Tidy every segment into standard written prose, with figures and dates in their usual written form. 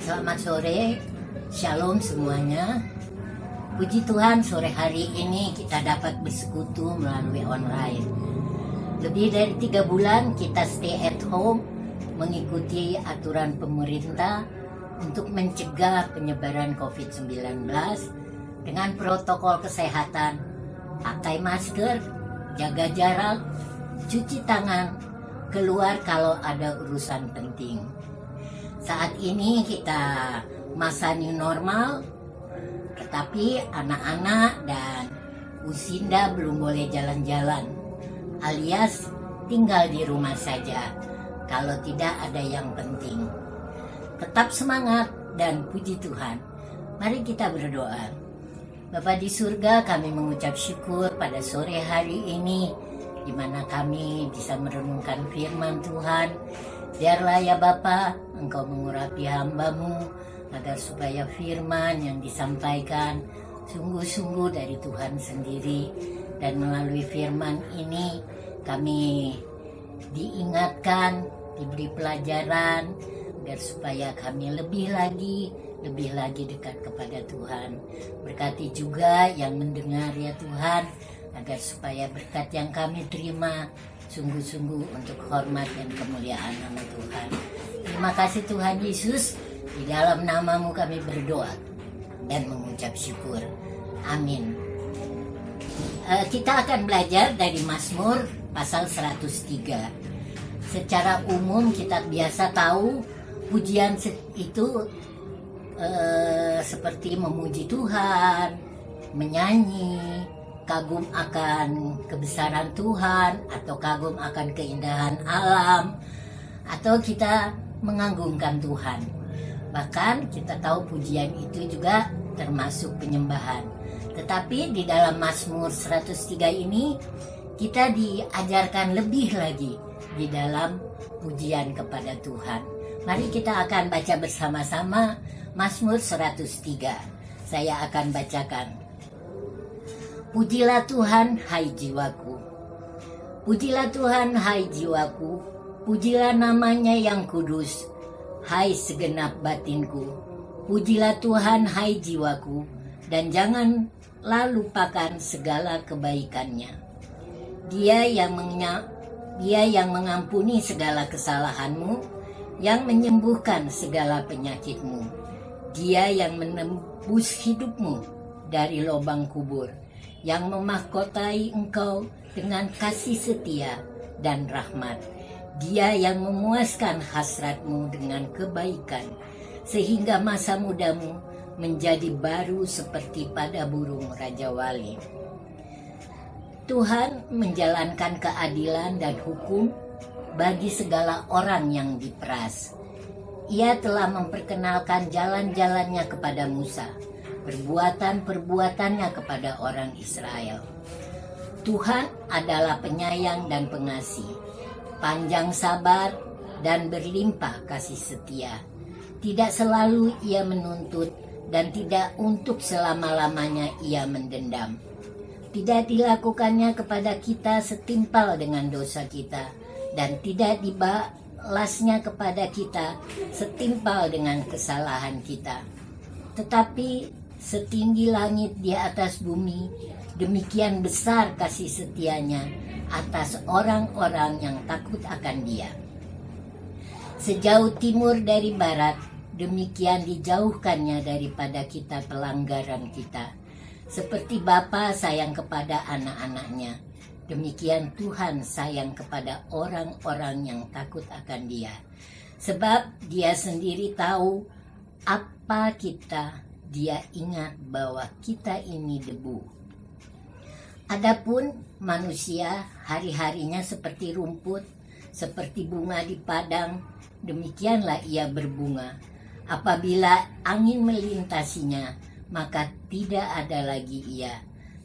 Selamat sore, shalom semuanya. Puji Tuhan, sore hari ini kita dapat bersekutu melalui online. Lebih dari 3 bulan kita stay at home, mengikuti aturan pemerintah untuk mencegah penyebaran COVID-19 dengan protokol kesehatan, pakai masker, jaga jarak, cuci tangan, keluar kalau ada urusan penting. Saat ini kita masa new normal, tetapi anak-anak dan usinda belum boleh jalan-jalan, alias tinggal di rumah saja kalau tidak ada yang penting. Tetap semangat dan puji Tuhan. Mari kita berdoa. Bapa di surga, kami mengucap syukur pada sore hari ini, di mana kami bisa merenungkan firman Tuhan. Biarlah ya Bapa, Engkau mengurapi hamba-Mu, agar supaya firman yang disampaikan sungguh-sungguh dari Tuhan sendiri. Dan melalui firman ini kami diingatkan, diberi pelajaran, agar supaya kami lebih lagi dekat kepada Tuhan. Berkati juga yang mendengar ya Tuhan, agar supaya berkat yang kami terima sungguh-sungguh untuk hormat dan kemuliaan nama Tuhan. Terima kasih Tuhan Yesus, di dalam nama-Mu kami berdoa dan mengucap syukur. Amin. Kita akan belajar dari Mazmur pasal 103. Secara umum kita biasa tahu pujian itu seperti memuji Tuhan, menyanyi, kagum akan kebesaran Tuhan, atau kagum akan keindahan alam, atau kita mengagungkan Tuhan. Bahkan kita tahu pujian itu juga termasuk penyembahan. Tetapi di dalam Mazmur 103 ini kita diajarkan lebih lagi di dalam pujian kepada Tuhan. Mari kita akan baca bersama-sama Mazmur 103. Saya akan bacakan. Pujilah Tuhan, hai jiwaku. Pujilah Tuhan, hai jiwaku. Pujilah namanya yang kudus, hai segenap batinku. Pujilah Tuhan, hai jiwaku. Dan jangan lupakan segala kebaikannya. Dia yang mengampuni segala kesalahanmu, yang menyembuhkan segala penyakitmu. Dia yang menembus hidupmu dari lubang kubur, yang memahkotai engkau dengan kasih setia dan rahmat. Dia yang memuaskan hasratmu dengan kebaikan, sehingga masa mudamu menjadi baru seperti pada burung Raja Wali. Tuhan menjalankan keadilan dan hukum bagi segala orang yang diperas. Ia telah memperkenalkan jalan-jalannya kepada Musa, perbuatan-perbuatannya kepada orang Israel. Tuhan adalah penyayang dan pengasih, panjang sabar dan berlimpah kasih setia. Tidak selalu ia menuntut dan tidak untuk selama-lamanya ia mendendam. Tidak dilakukannya kepada kita setimpal dengan dosa kita, dan tidak dibalasnya kepada kita setimpal dengan kesalahan kita. Tetapi setinggi langit di atas bumi, demikian besar kasih setianya atas orang-orang yang takut akan Dia. Sejauh timur dari barat, demikian dijauhkannya daripada kita pelanggaran kita. Seperti Bapa sayang kepada anak-anaknya, demikian Tuhan sayang kepada orang-orang yang takut akan Dia. Sebab Dia sendiri tahu apa kita. Dia ingat bahwa kita ini debu. Adapun manusia hari-harinya seperti rumput, seperti bunga di padang, demikianlah ia berbunga. Apabila angin melintasinya, maka tidak ada lagi ia,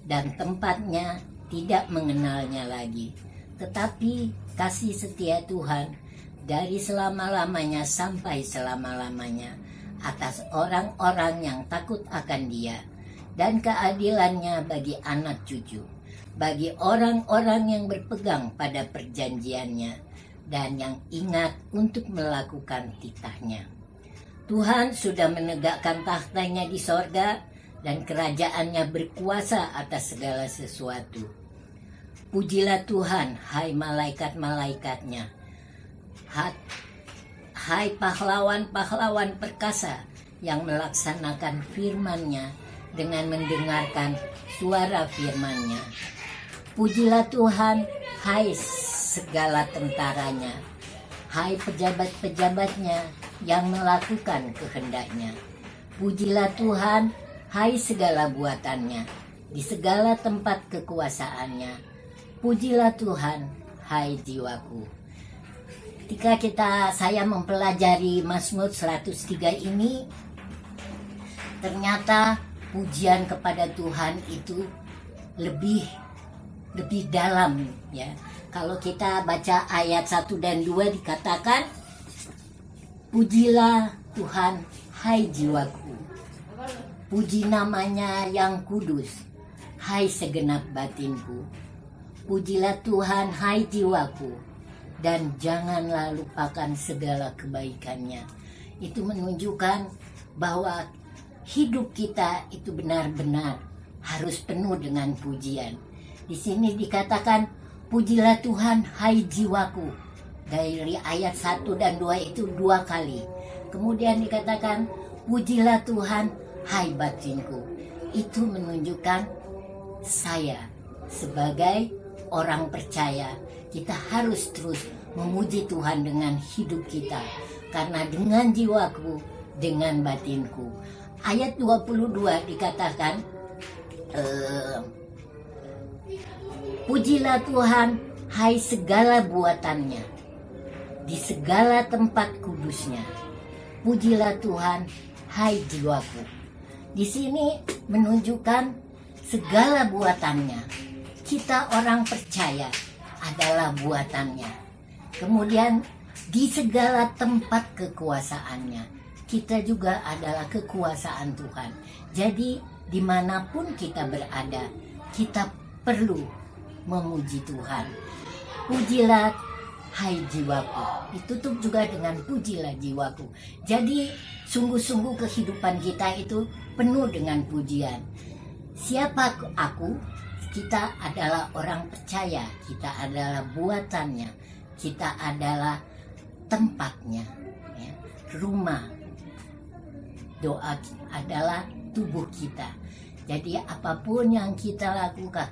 dan tempatnya tidak mengenalnya lagi. Tetapi kasih setia Tuhan dari selama-lamanya sampai selama-lamanya atas orang-orang yang takut akan Dia, dan keadilannya bagi anak cucu, bagi orang-orang yang berpegang pada perjanjiannya dan yang ingat untuk melakukan titahnya. Tuhan sudah menegakkan tahtanya di sorga dan kerajaannya berkuasa atas segala sesuatu. Pujilah Tuhan, hai malaikat-malaikatnya. Hai pahlawan-pahlawan perkasa yang melaksanakan firman-Nya dengan mendengarkan suara firman-Nya. Pujilah Tuhan, hai segala tentaranya. Hai pejabat-pejabatnya yang melakukan kehendak-Nya. Pujilah Tuhan, hai segala buatannya, di segala tempat kekuasaannya. Pujilah Tuhan, hai jiwaku. Ketika saya mempelajari Mazmur 103 ini, ternyata pujian kepada Tuhan itu lebih dalam, ya. Kalau kita baca ayat 1 dan 2 dikatakan, pujilah Tuhan, hai jiwaku. Puji namanya yang kudus, hai segenap batinku. Pujilah Tuhan, hai jiwaku, dan janganlah lupakan segala kebaikannya. Itu menunjukkan bahwa hidup kita itu benar-benar harus penuh dengan pujian. Di sini dikatakan, pujilah Tuhan, hai jiwaku. Dari ayat 1 dan 2 itu 2 kali. Kemudian dikatakan, pujilah Tuhan, hai batinku. Itu menunjukkan saya sebagai orang percaya, kita harus terus memuji Tuhan dengan hidup kita. Karena dengan jiwaku, dengan batinku. Ayat 22 dikatakan, pujilah Tuhan, hai segala buatannya, di segala tempat kudusnya. Pujilah Tuhan, hai jiwaku. Di sini menunjukkan segala buatannya. Kita orang percaya adalah buatannya. Kemudian di segala tempat kekuasaannya, kita juga adalah kekuasaan Tuhan. Jadi dimanapun kita berada, kita perlu memuji Tuhan. Pujilah hai jiwaku. Ditutup juga dengan pujilah jiwaku. Jadi sungguh-sungguh kehidupan kita itu penuh dengan pujian. Siapa aku? Kita adalah orang percaya. Kita adalah buatannya. Kita adalah tempatnya, ya, rumah. Doa adalah tubuh kita. Jadi apapun yang kita lakukan,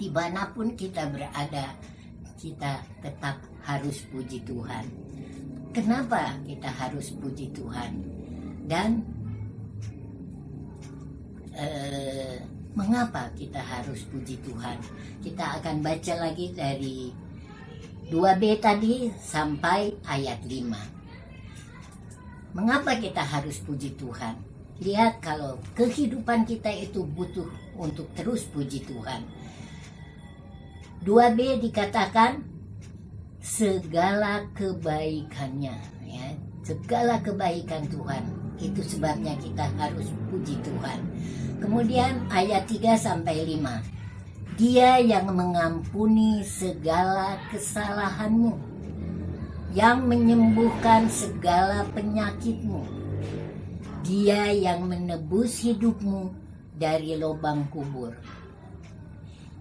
dimanapun kita berada, kita tetap harus puji Tuhan. Kenapa kita harus puji Tuhan? Dan mengapa kita harus puji Tuhan? Kita akan baca lagi dari 2b tadi sampai ayat 5. Mengapa kita harus puji Tuhan? Lihat, kalau kehidupan kita itu butuh untuk terus puji Tuhan. 2b dikatakan segala kebaikannya, ya, segala kebaikan Tuhan. Itu sebabnya kita harus puji Tuhan. Kemudian ayat 3 sampai 5. Dia yang mengampuni segala kesalahanmu, yang menyembuhkan segala penyakitmu. Dia yang menebus hidupmu dari lubang kubur,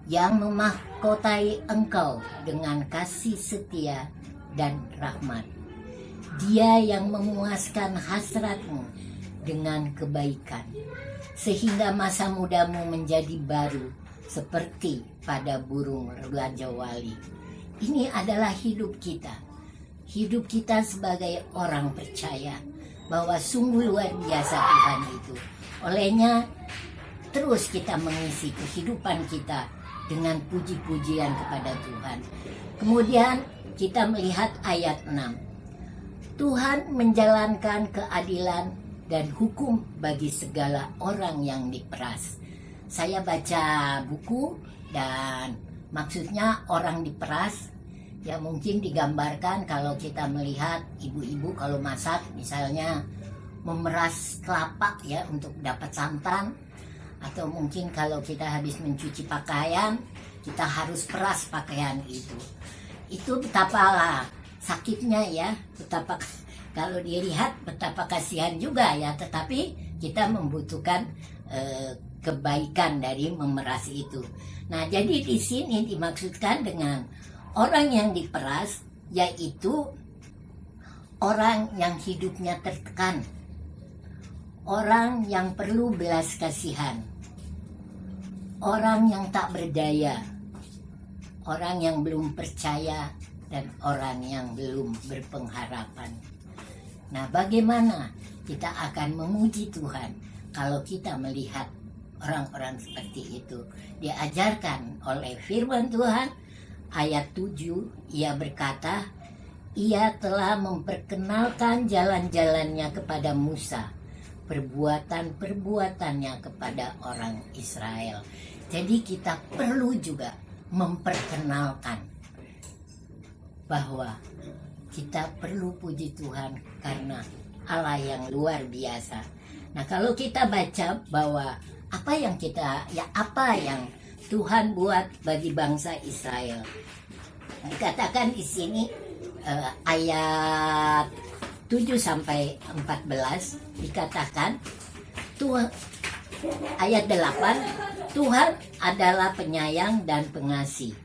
yang memahkotai engkau dengan kasih setia dan rahmat. Dia yang memuaskan hasratmu dengan kebaikan, sehingga masa mudamu menjadi baru seperti pada burung raja wali. Ini adalah hidup kita. Hidup kita sebagai orang percaya bahwa sungguh luar biasa Tuhan itu. Olehnya terus kita mengisi kehidupan kita dengan puji-pujian kepada Tuhan. Kemudian kita melihat ayat 6. Tuhan menjalankan keadilan dan hukum bagi segala orang yang diperas. Saya baca buku dan maksudnya orang diperas, ya mungkin digambarkan kalau kita melihat ibu-ibu kalau masak misalnya memeras kelapa ya untuk dapat santan, atau mungkin kalau kita habis mencuci pakaian kita harus peras pakaian itu. Itu betapa sakitnya ya, betapa kalau dilihat betapa kasihan juga ya, tetapi kita membutuhkan kebaikan dari memeras itu. Nah, jadi di sini dimaksudkan dengan orang yang diperas, yaitu orang yang hidupnya tertekan, orang yang perlu belas kasihan, orang yang tak berdaya, orang yang belum percaya, dan orang yang belum berpengharapan. Nah, bagaimana kita akan memuji Tuhan kalau kita melihat orang-orang seperti itu? Diajarkan oleh firman Tuhan, ayat 7, ia berkata, ia telah memperkenalkan jalan-jalannya kepada Musa, perbuatan-perbuatannya kepada orang Israel. Jadi kita perlu juga memperkenalkan bahwa kita perlu puji Tuhan karena Allah yang luar biasa. Nah, kalau kita baca bahwa apa yang Tuhan buat bagi bangsa Israel, dikatakan di sini ayat 7 sampai 14 dikatakan Tuhan, ayat 8, Tuhan adalah penyayang dan pengasih,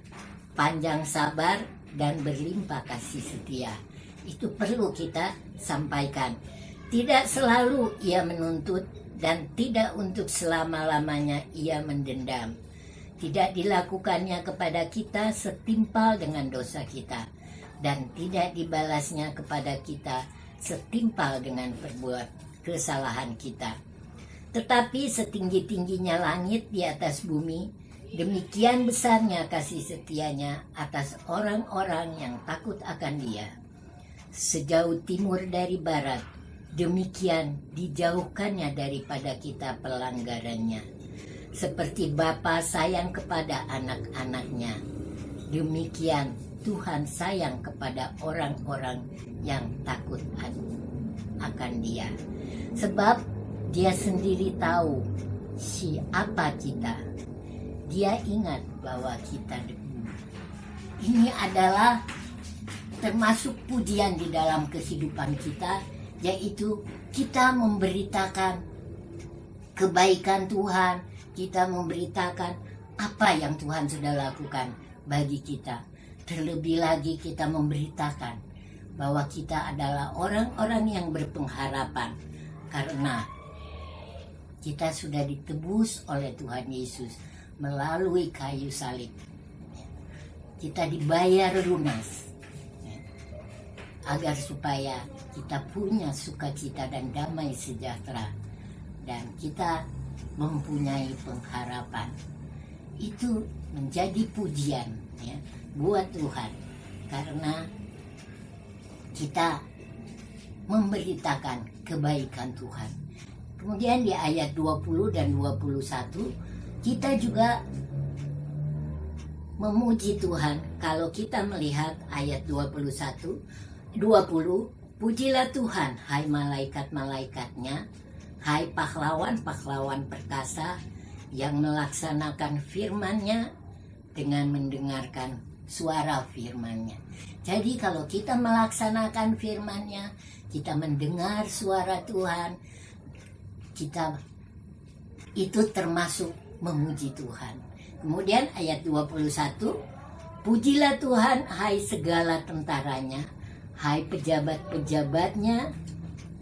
panjang sabar dan berlimpah kasih setia. Itu perlu kita sampaikan. Tidak selalu ia menuntut dan tidak untuk selama-lamanya ia mendendam. Tidak dilakukannya kepada kita setimpal dengan dosa kita, dan tidak dibalasnya kepada kita setimpal dengan perbuatan kesalahan kita. Tetapi setinggi-tingginya langit di atas bumi, demikian besarnya kasih setianya atas orang-orang yang takut akan Dia. Sejauh timur dari barat, demikian dijauhkannya daripada kita pelanggarannya. Seperti Bapa sayang kepada anak-anaknya, demikian Tuhan sayang kepada orang-orang yang takut akan Dia. Sebab Dia sendiri tahu siapa kita. Dia ingat bahwa kita debu. Ini adalah termasuk pujian di dalam kehidupan kita, yaitu kita memberitakan kebaikan Tuhan, kita memberitakan apa yang Tuhan sudah lakukan bagi kita. Terlebih lagi kita memberitakan bahwa kita adalah orang-orang yang berpengharapan karena kita sudah ditebus oleh Tuhan Yesus melalui kayu salib. Kita dibayar lunas agar supaya kita punya sukacita dan damai sejahtera, dan kita mempunyai pengharapan. Itu menjadi pujian ya, buat Tuhan karena kita memberitakan kebaikan Tuhan. Kemudian di ayat 20 dan 21 kita juga memuji Tuhan. Kalau kita melihat ayat 20, pujilah Tuhan, hai malaikat-malaikatnya, hai pahlawan-pahlawan perkasa yang melaksanakan firman-Nya dengan mendengarkan suara firman-Nya. Jadi kalau kita melaksanakan firman-Nya, kita mendengar suara Tuhan, kita itu termasuk memuji Tuhan. Kemudian ayat 21, pujilah Tuhan, hai segala tentaranya, hai pejabat-pejabatnya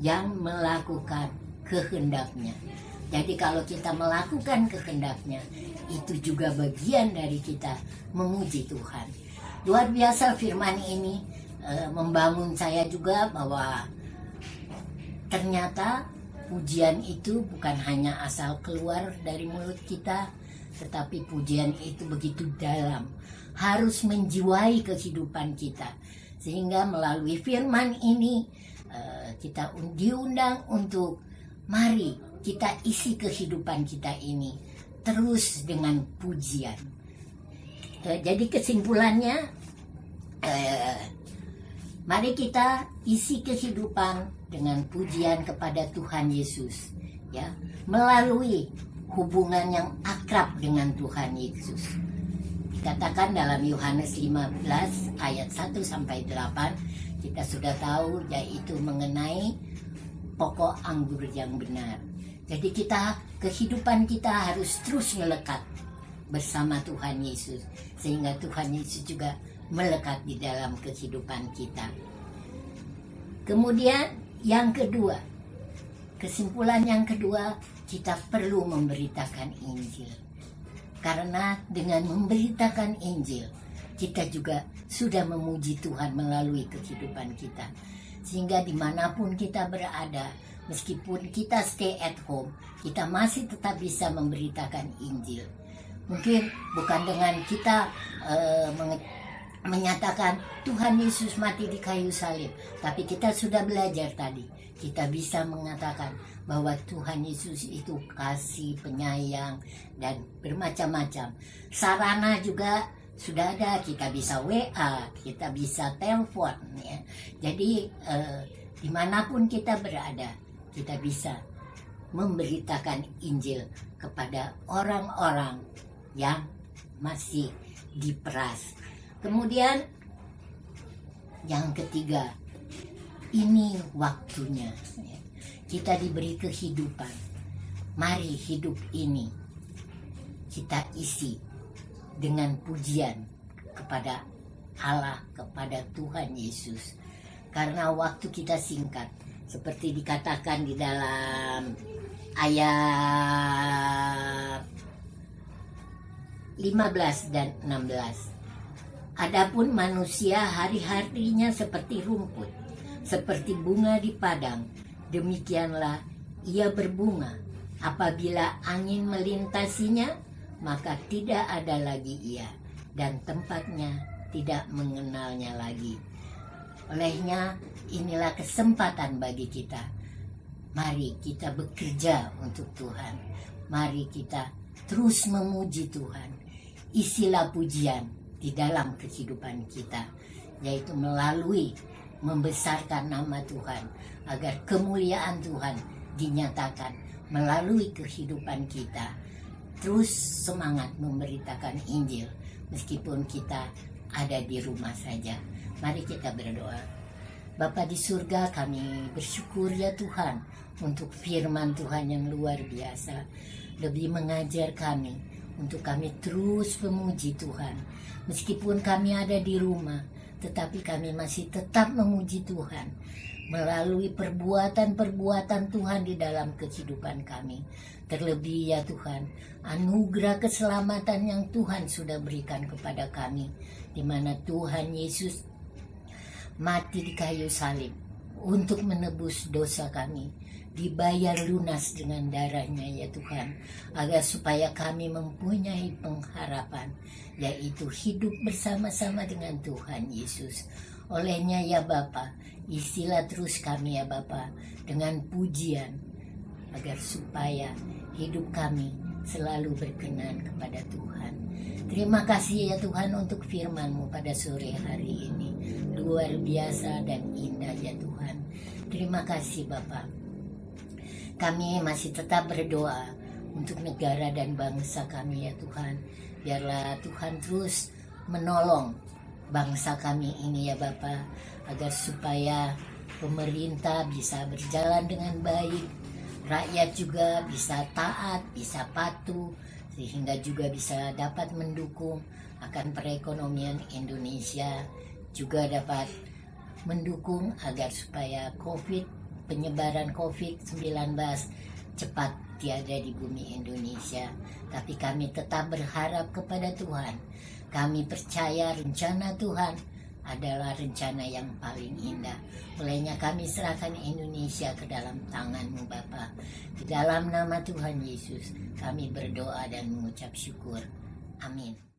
yang melakukan kehendaknya. Jadi kalau kita melakukan kehendaknya, itu juga bagian dari kita memuji Tuhan. Luar biasa firman ini membangun saya juga bahwa ternyata pujian itu bukan hanya asal keluar dari mulut kita, tetapi pujian itu begitu dalam, harus menjiwai kehidupan kita. Sehingga melalui firman ini kita diundang untuk mari kita isi kehidupan kita ini terus dengan pujian. Jadi kesimpulannya, mari kita isi kehidupan dengan pujian kepada Tuhan Yesus, ya, melalui hubungan yang akrab dengan Tuhan Yesus. Dikatakan dalam Yohanes 15 ayat 1 sampai 8, kita sudah tahu, yaitu mengenai pokok anggur yang benar. Jadi kehidupan kita harus terus melekat bersama Tuhan Yesus, sehingga Tuhan Yesus juga melekat di dalam kehidupan kita. Kemudian yang kedua, kesimpulan yang kedua, kita perlu memberitakan Injil. Karena dengan memberitakan Injil, kita juga sudah memuji Tuhan melalui kehidupan kita. Sehingga dimanapun kita berada, meskipun kita stay at home, kita masih tetap bisa memberitakan Injil. Mungkin bukan dengan kita menyatakan Tuhan Yesus mati di kayu salib, tapi kita sudah belajar tadi. Kita bisa mengatakan bahwa Tuhan Yesus itu kasih, penyayang, dan bermacam-macam. Sarana juga sudah ada, kita bisa WA, kita bisa telepon. Ya. Jadi dimanapun kita berada, kita bisa memberitakan Injil kepada orang-orang yang masih diperas. Kemudian yang ketiga, ini waktunya. Kita diberi kehidupan. Mari hidup ini kita isi dengan pujian kepada Allah, kepada Tuhan Yesus. Karena waktu kita singkat, seperti dikatakan di dalam ayat 15 dan 16. Adapun manusia hari-harinya seperti rumput, seperti bunga di padang, demikianlah ia berbunga. Apabila angin melintasinya, maka tidak ada lagi ia, dan tempatnya tidak mengenalnya lagi. Olehnya, inilah kesempatan bagi kita. Mari kita bekerja untuk Tuhan. Mari kita terus memuji Tuhan. Isilah pujian di dalam kehidupan kita, yaitu melalui membesarkan nama Tuhan, agar kemuliaan Tuhan dinyatakan melalui kehidupan kita. Terus semangat memberitakan Injil meskipun kita ada di rumah saja. Mari kita berdoa. Bapa di surga, kami bersyukur ya Tuhan untuk firman Tuhan yang luar biasa. Lebih mengajar kami untuk kami terus memuji Tuhan. Meskipun kami ada di rumah, tetapi kami masih tetap memuji Tuhan melalui perbuatan-perbuatan Tuhan di dalam kehidupan kami. Terlebih ya Tuhan, anugerah keselamatan yang Tuhan sudah berikan kepada kami, di mana Tuhan Yesus mati di kayu salib untuk menebus dosa kami, dibayar lunas dengan darahnya ya Tuhan, agar supaya kami mempunyai pengharapan, yaitu hidup bersama-sama dengan Tuhan Yesus. Olehnya ya Bapa, isilah terus kami ya Bapa dengan pujian, agar supaya hidup kami selalu berkenan kepada Tuhan. Terima kasih ya Tuhan untuk firman-Mu pada sore hari ini. Luar biasa dan indah ya Tuhan. Terima kasih Bapa. Kami masih tetap berdoa untuk negara dan bangsa kami ya Tuhan. Biarlah Tuhan terus menolong bangsa kami ini ya Bapa, agar supaya pemerintah bisa berjalan dengan baik, rakyat juga bisa taat, bisa patuh, sehingga juga bisa dapat mendukung akan perekonomian Indonesia, juga dapat mendukung agar supaya penyebaran COVID-19 cepat tiada di bumi Indonesia. Tapi kami tetap berharap kepada Tuhan. Kami percaya rencana Tuhan adalah rencana yang paling indah. Olehnya kami serahkan Indonesia ke dalam tangan-Mu Bapa. Di dalam nama Tuhan Yesus kami berdoa dan mengucap syukur. Amin.